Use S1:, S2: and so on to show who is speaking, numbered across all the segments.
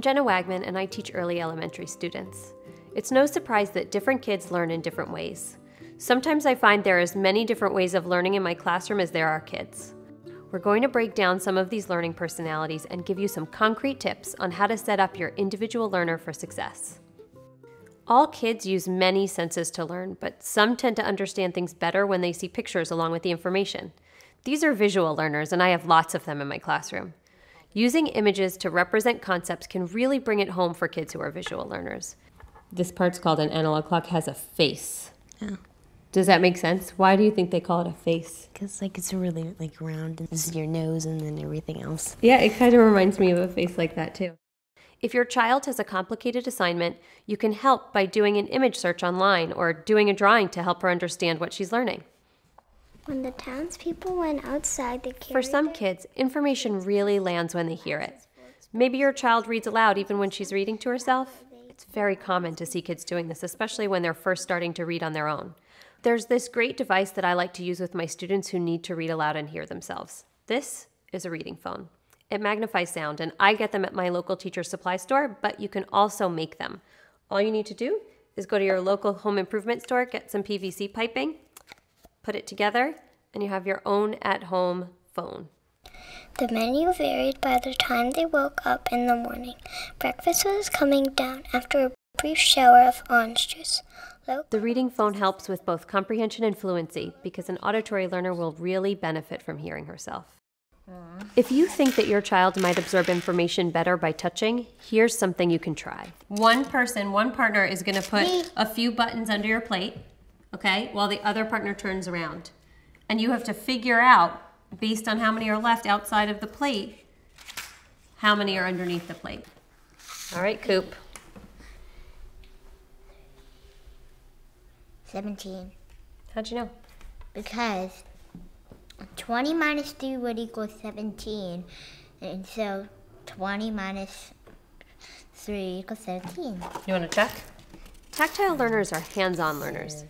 S1: Jenna Wagman, and I teach early elementary students. It's no surprise that different kids learn in different ways. Sometimes I find there are as many different ways of learning in my classroom as there are kids. We're going to break down some of these learning personalities and give you some concrete tips on how to set up your individual learner for success. All kids use many senses to learn, but some tend to understand things better when they see pictures along with the information. These are visual learners, and I have lots of them in my classroom. Using images to represent concepts can really bring it home for kids who are visual learners. This part's called an analog clock, has a face.
S2: Oh.
S1: Does that make sense? Why do you think they call it a face?
S2: Because it's really round, and this is your nose and then everything else.
S1: Yeah, it kind of reminds me of a face like that too. If your child has a complicated assignment, you can help by doing an image search online or doing a drawing to help her understand what she's learning.
S3: When the townspeople went outside, they carried
S1: For some kids, information really lands when they hear it. Maybe your child reads aloud even when she's reading to herself. It's very common to see kids doing this, especially when they're first starting to read on their own. There's this great device that I like to use with my students who need to read aloud and hear themselves. This is a reading phone. It magnifies sound, and I get them at my local teacher supply store, but you can also make them. All you need to do is go to your local home improvement store, get some PVC piping, put it together, and you have your own at-home phone.
S3: The menu varied by the time they woke up in the morning. Breakfast was coming down after a brief shower of orange juice.
S1: The reading phone helps with both comprehension and fluency because an auditory learner will really benefit from hearing herself. If you think that your child might absorb information better by touching, here's something you can try. One partner is going to put a few buttons under your plate, okay, while the other partner turns around. And you have to figure out, based on how many are left outside of the plate, how many are underneath the plate. All right, Coop.
S4: 17.
S1: How'd you know?
S4: Because 20 minus 3 would equal 17. And so 20 minus 3 equals 17.
S1: You want to check? Tactile learners are hands-on learners.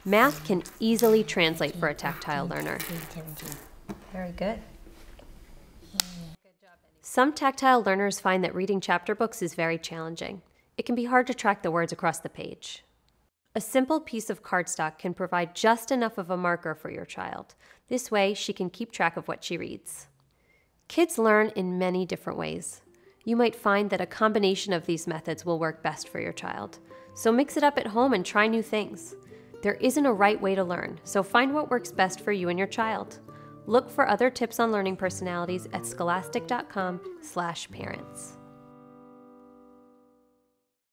S1: Math can easily translate for a tactile learner.
S4: 17.
S1: Very good. Some tactile learners find that reading chapter books is very challenging. It can be hard to track the words across the page. A simple piece of cardstock can provide just enough of a marker for your child. This way, she can keep track of what she reads. Kids learn in many different ways. You might find that a combination of these methods will work best for your child. So mix it up at home and try new things. There isn't a right way to learn, so find what works best for you and your child. Look for other tips on learning personalities at scholastic.com/parents.